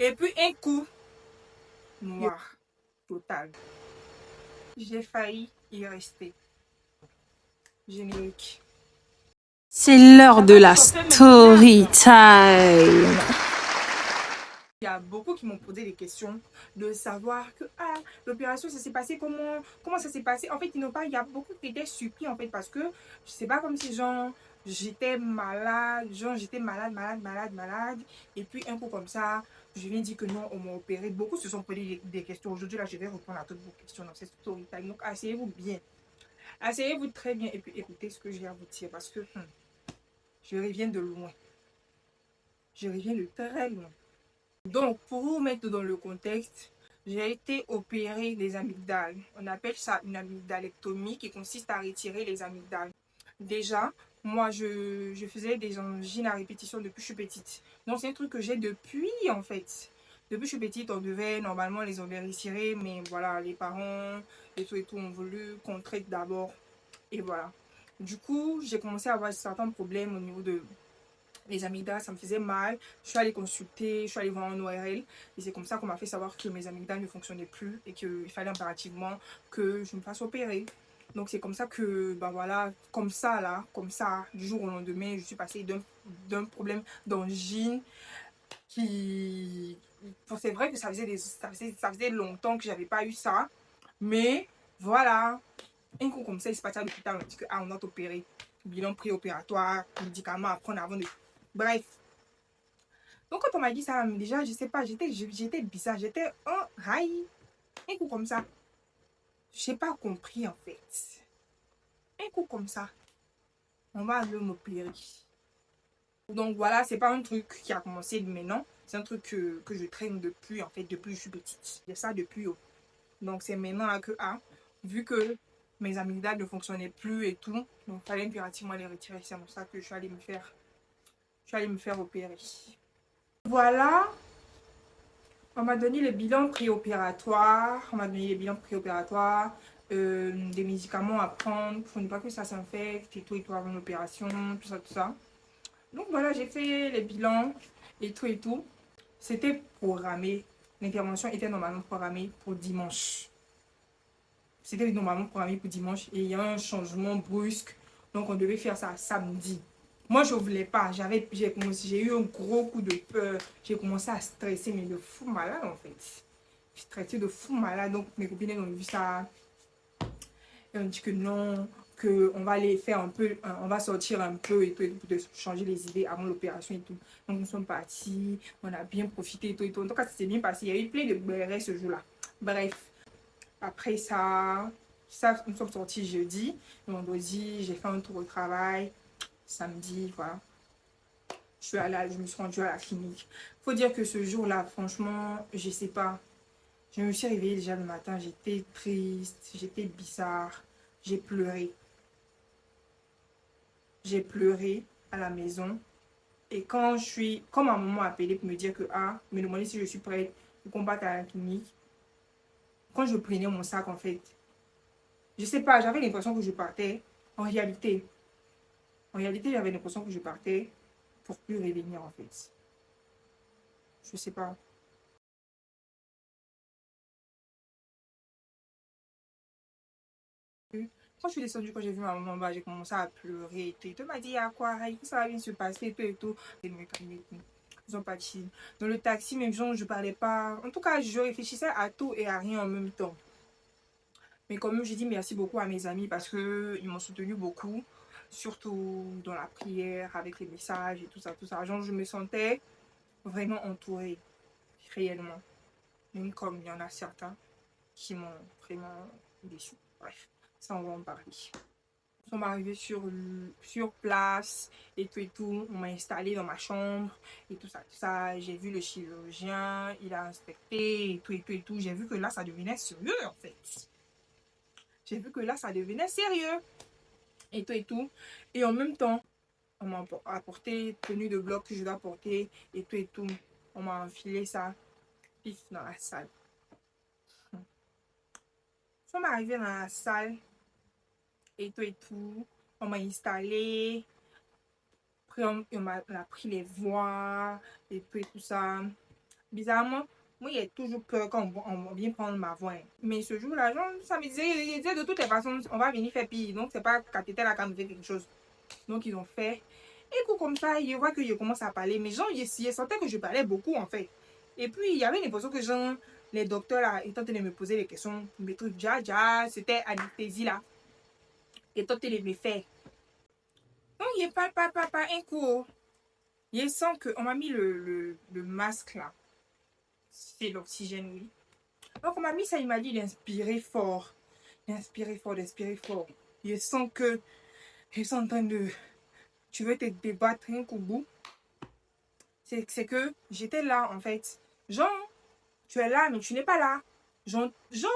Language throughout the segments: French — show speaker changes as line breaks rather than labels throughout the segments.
Et puis un coup noir total. J'ai failli y rester. Générique.
C'est l'heure
Ça
de
va
la
sortir maintenant.
story time.
Il y a beaucoup qui m'ont posé des questions de savoir que l'opération, ça s'est passé comment ça s'est passé. En fait, il y a beaucoup qui étaient surpris en fait parce que je sais pas comme si genre j'étais malade, j'étais malade. Et puis un coup comme ça, je viens dire que non, on m'a opéré. Beaucoup se sont posé des questions. Aujourd'hui, là, je vais répondre à toutes vos questions dans cette story time. Donc, asseyez-vous bien. Asseyez-vous très bien et puis écoutez ce que j'ai à vous dire parce que je reviens de loin. Je reviens de très loin. Donc, pour vous mettre dans le contexte, j'ai été opérée des amygdales. On appelle ça une amygdalectomie qui consiste à retirer les amygdales. Déjà, moi, je faisais des angines à répétition depuis que je suis petite. Donc, c'est un truc que j'ai depuis, en fait. Depuis que je suis petite, on devait normalement les enlever retirer, mais voilà, les parents et tout ont voulu qu'on traite d'abord. Et voilà. Du coup, j'ai commencé à avoir certains problèmes au niveau de les amygdales, ça me faisait mal. Je suis allée consulter, je suis allée voir un ORL. Et c'est comme ça qu'on m'a fait savoir que mes amygdales ne fonctionnaient plus et qu'il fallait impérativement que je me fasse opérer. Donc c'est comme ça que, ben voilà, comme ça, du jour au lendemain, je suis passée d'un problème d'angine qui... C'est vrai que ça faisait longtemps que j'avais pas eu ça. Mais voilà, un coup comme ça, il se passait à l'hôpital, on dit que on a opéré. Bilan préopératoire, médicaments à prendre avant de... Bref, donc quand on m'a dit ça, déjà, je sais pas, j'étais bizarre, j'étais un rail, un coup comme ça. J'ai pas compris en fait. Un coup comme ça, on va aller m'opérer. Donc voilà, c'est pas un truc qui a commencé de maintenant, c'est un truc que je traîne depuis, en fait, depuis que je suis petite. J'ai ça depuis haut. Donc c'est maintenant là que, vu que mes amygdales ne fonctionnaient plus et tout, donc il fallait impérativement les retirer. C'est pour ça que je suis allée me faire opérer. Voilà. On m'a donné le bilan préopératoire, des médicaments à prendre pour ne pas que ça s'infecte et tout avant l'opération, tout ça. Donc voilà, j'ai fait les bilans et tout. C'était programmé, l'intervention était normalement programmée pour dimanche. C'était normalement programmé pour dimanche et il y a un changement brusque, donc on devait faire ça samedi. Moi, je ne voulais pas. J'ai eu un gros coup de peur. J'ai commencé à stresser, mais de fou malade en fait. Je stressais de fou malade. Donc, mes copines ont vu ça. Et on dit que non, qu'on va aller faire un peu, on va sortir un peu et tout, pour changer les idées avant l'opération et tout. Donc, nous sommes partis. On a bien profité et tout et tout. En tout cas, c'était bien passé. Il y a eu plein de bérets ce jour-là. Bref, après ça, nous sommes sortis jeudi. Vendredi, j'ai fait un tour au travail. Samedi, voilà. Je me suis rendue à la clinique. Faut dire que ce jour-là, franchement, je sais pas. Je me suis réveillée déjà le matin, j'étais triste, j'étais bizarre. J'ai pleuré. J'ai pleuré à la maison. Et quand ma maman m'a appelé pour me dire que, me demander si je suis prête pour combattre à la clinique, quand je prenais mon sac, en fait, je sais pas, j'avais l'impression que je partais. En réalité, j'avais l'impression que je partais pour plus revenir, en fait. Je sais pas. Quand je suis descendue, quand j'ai vu ma maman, bah, j'ai commencé à pleurer. Et tout m'a dit, à quoi, ça va bien se passer, et tout. Et me calmer. Ils sont partis. Dans le taxi, même genre, je parlais pas. En tout cas, je réfléchissais à tout et à rien en même temps. Mais quand même, j'ai dit merci beaucoup à mes amis parce qu'ils m'ont soutenu beaucoup. Surtout dans la prière, avec les messages et tout ça, tout ça. Genre, je me sentais vraiment entourée, réellement. Même comme il y en a certains qui m'ont vraiment déçu. Bref, ça, on va en parler. Ils sont arrivés sur place et tout. On m'a installé dans ma chambre et tout ça, tout ça. J'ai vu le chirurgien, il a inspecté et tout. J'ai vu que là, ça devenait sérieux en fait. J'ai vu que là, ça devenait sérieux et tout. Et en même temps, on m'a apporté tenue de bloc que je dois porter et tout. On m'a enfilé ça, pif, dans la salle. Ils sont arrivés dans la salle et tout. On m'a installé. Après, on a pris les voix et tout ça. bizarrement, moi, il y a toujours peur quand on vient prendre ma voix. Mais ce jour-là, genre, ça me disait, il disait de toutes les façons, on va venir faire pire. Donc, c'est pas cathéter là quand on fait quelque chose. Donc, ils ont fait. Et coup, comme ça, ils voient que je commence à parler. Mais genre, ils sentaient que je parlais beaucoup, en fait. Et puis, il y avait l'impression que, genre, les docteurs, là, étaient en train de me poser des questions, mes trucs, c'était anesthésie, là. Et en train de me faire. Donc, il a pas, un coup. Il sent qu'on m'a mis le masque, là. C'est l'oxygène, oui. Donc, on m'a mis ça, il m'a dit d'inspirer fort. D'inspirer fort, d'inspirer fort. Je sens que, ils sont en train de, tu veux te débattre un coup bout. C'est que j'étais là, en fait. Genre, tu es là, mais tu n'es pas là. Genre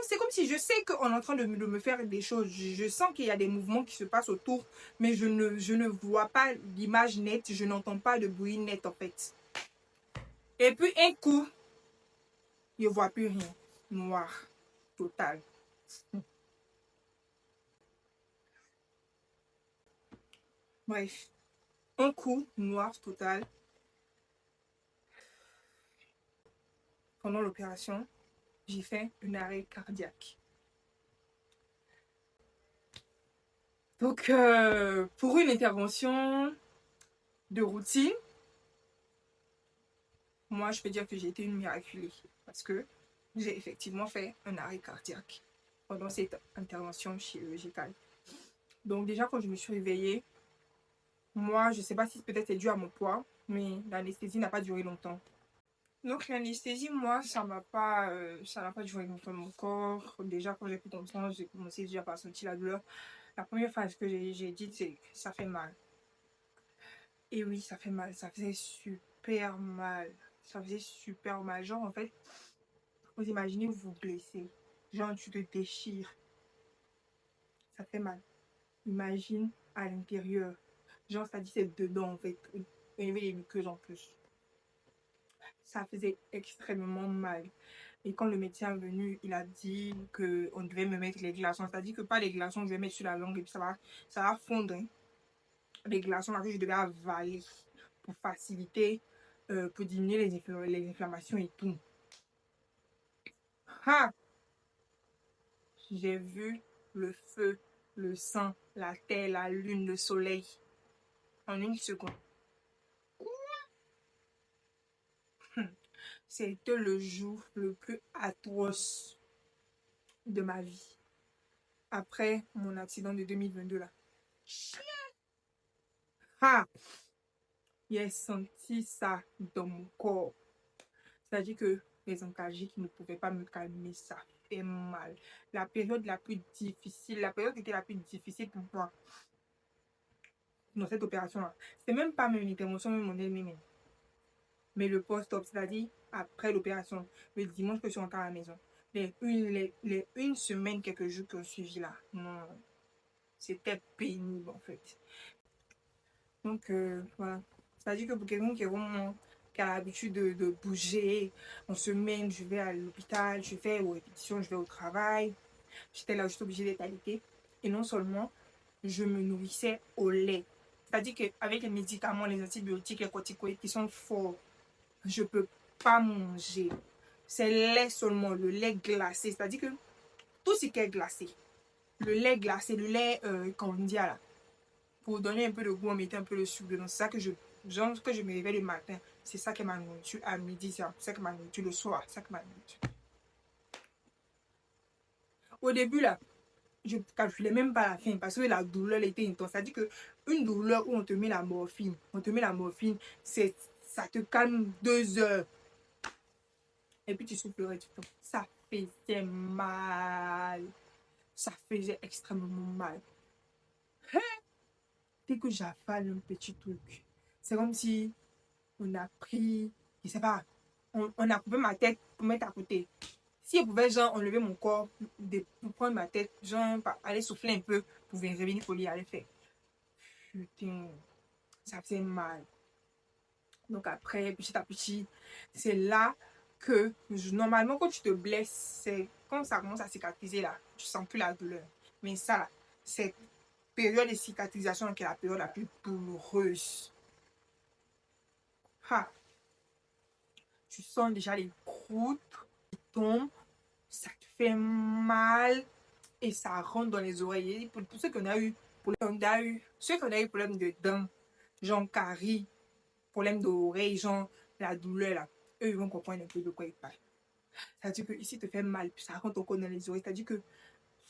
c'est comme si je sais qu'on est en train de me faire des choses. Je sens qu'il y a des mouvements qui se passent autour, mais je ne vois pas l'image nette, je n'entends pas de bruit net, en fait. Et puis, un coup, je ne vois plus rien. Noir. Total. Bref. Un coup, noir, total. Pendant l'opération, j'ai fait un arrêt cardiaque. Donc, pour une intervention de routine, moi, je peux dire que j'ai été une miraculée parce que j'ai effectivement fait un arrêt cardiaque pendant cette intervention chirurgicale. Donc, déjà, quand je me suis réveillée, moi, je ne sais pas si peut-être c'est dû à mon poids, mais l'anesthésie n'a pas duré longtemps. Donc, l'anesthésie, moi, ça n'a pas duré longtemps dans mon corps. Déjà, quand j'ai pris conscience, j'ai commencé déjà par sentir la douleur. La première phrase que j'ai dite, c'est que ça fait mal. Et oui, ça fait mal. Ça faisait super mal. Ça faisait super mal. Genre, en fait, vous imaginez, vous vous blessez. Genre, tu te déchires. Ça fait mal. Imagine à l'intérieur. Genre, ça dit c'est dedans, en fait. Au niveau des muqueuses en plus. Ça faisait extrêmement mal. Et quand le médecin est venu, il a dit qu'on devait me mettre les glaçons. C'est-à-dire que pas les glaçons, je vais mettre sur la langue et puis ça va fondre. Hein. Les glaçons là que je devais avaler pour faciliter, pour diminuer les inflammations et tout. Ha! J'ai vu le feu, le sang, la terre, la lune, le soleil en une seconde. C'était le jour le plus atroce de ma vie. Après mon accident de 2022 là. Ha! J'ai senti ça dans mon corps. C'est-à-dire que les antalgiques ne pouvaient pas me calmer, ça fait mal. La période la plus difficile, la période qui était la plus difficile pour moi dans cette opération-là, c'est même pas même une intervention, même mon ennemi, mais le post-op, c'est-à-dire après l'opération, le dimanche que je suis rentrée à la maison, les une semaine, quelques jours qui ont suivi là, non, c'était pénible en fait. Donc voilà, c'est-à-dire que pour quelqu'un qui a l'habitude de bouger, on se mène, je vais à l'hôpital, je vais aux répétitions, je vais au travail, j'étais là, j'étais obligée d'être allaitée. Et non seulement, je me nourrissais au lait. C'est-à-dire qu'avec les médicaments, les antibiotiques, les corticoïdes qui sont forts, je ne peux pas manger. C'est lait seulement, le lait glacé. C'est-à-dire que tout ce qui est glacé, le lait glacé, le lait candia là, pour donner un peu de goût, on mettait un peu de sucre dedans. C'est ça que genre que je me réveille le matin. C'est ça qui est ma nourriture. À midi, c'est ça qui est ma nourriture. Le soir, c'est ça qui est ma nourriture. Au début là, je ne calculais même pas la faim parce que la douleur était intense. C'est-à-dire qu'une douleur où on te met la morphine, ça te calme 2 heures. Et puis tu soufflerais du temps. Ça faisait mal. Ça faisait extrêmement mal. Dès que j'avale un petit truc, c'est comme si on a pris, je sais pas, on a coupé ma tête pour mettre à côté. Si je pouvais, genre, enlever mon corps pour prendre ma tête, genre, aller souffler un peu pour revenir au lit, aller faire. Putain, ça faisait mal. Donc après, petit à petit, c'est là que, normalement, quand tu te blesses, c'est quand ça commence à cicatriser, là, tu sens plus la douleur. Mais ça, là, cette période de cicatrisation qui est la période la plus douloureuse. Ha! tu sens déjà les croûtes qui tombent, ça te fait mal et ça rentre dans les oreilles. Et pour ceux qu'on a eu, ceux qu'on a eu problème de dents, genre carie, problème d'oreille, genre la douleur là, eux ils vont comprendre un peu de quoi ils parlent. C'est-à-dire que ici te fait mal, puis ça rentre encore dans les oreilles. C'est-à-dire que,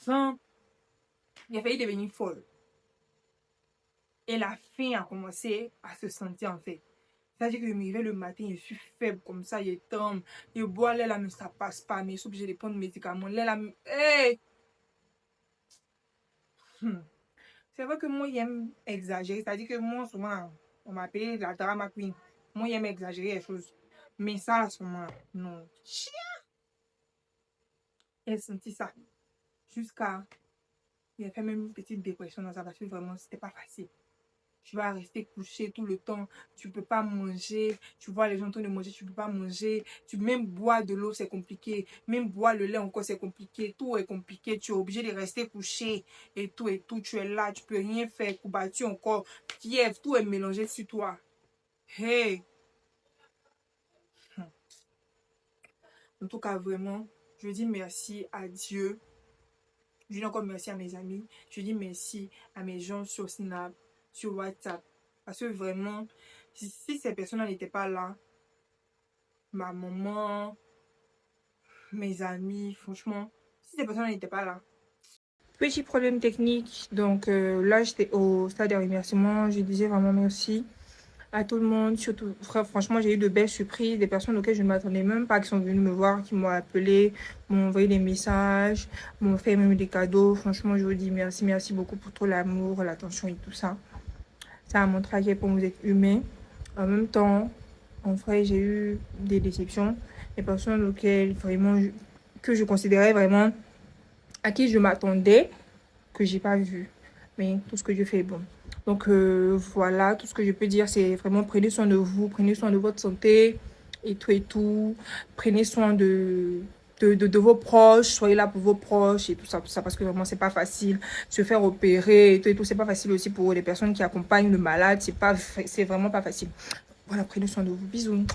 enfin, il a failli devenir folle. Et la faim a commencé à se sentir en fait. C'est-à-dire que je me réveille le matin, je suis faible comme ça, je tremble. Je bois l'air là, mais ça passe pas. Mais je suis obligée de prendre des médicaments. L'air là, hey! C'est vrai que moi, j'aime exagérer. C'est-à-dire que moi, souvent, on m'appelle la drama queen. Moi, j'aime exagérer les choses. Mais ça, à ce moment, non. J'ai senti ça. Jusqu'à. Il a fait même une petite dépression dans ça parce que vraiment, c'était pas facile. Tu vas rester couché tout le temps, tu peux pas manger, tu vois les gens en train de manger, tu peux pas manger, même boire de l'eau c'est compliqué, même boire le lait encore c'est compliqué, tout est compliqué, tu es obligé de rester couché et tout, tu es là, tu peux rien faire, courbature encore, fièvre, tout est mélangé sur toi. Hey! En tout cas, vraiment, je dis merci à Dieu, je dis encore merci à mes amis, je dis merci à mes gens sur Snap, sur WhatsApp, parce que vraiment, si ces personnes n'étaient pas là, ma maman, mes amis, franchement, si ces personnes n'étaient pas là. Petit problème technique, donc là j'étais au stade des remerciements, je disais vraiment merci à tout le monde, surtout, franchement j'ai eu de belles surprises, des personnes auxquelles je ne m'attendais même pas, qui sont venues me voir, qui m'ont appelé, m'ont envoyé des messages, m'ont fait même des cadeaux, franchement je vous dis merci, merci beaucoup pour tout l'amour, l'attention et tout ça. Ça a montré à quel point vous êtes humain. En même temps, en vrai, j'ai eu des déceptions, des personnes auxquelles vraiment, que je considérais vraiment, à qui je m'attendais, que j'ai pas vu. Mais tout ce que je fais est bon. Donc voilà, tout ce que je peux dire, c'est vraiment prenez soin de vous, prenez soin de votre santé et tout et tout. Prenez soin de vos proches, soyez là pour vos proches et tout ça, parce que vraiment c'est pas facile. Se faire opérer et tout, c'est pas facile aussi pour les personnes qui accompagnent le malade, c'est vraiment pas facile. Voilà, prenez soin de vous, bisous.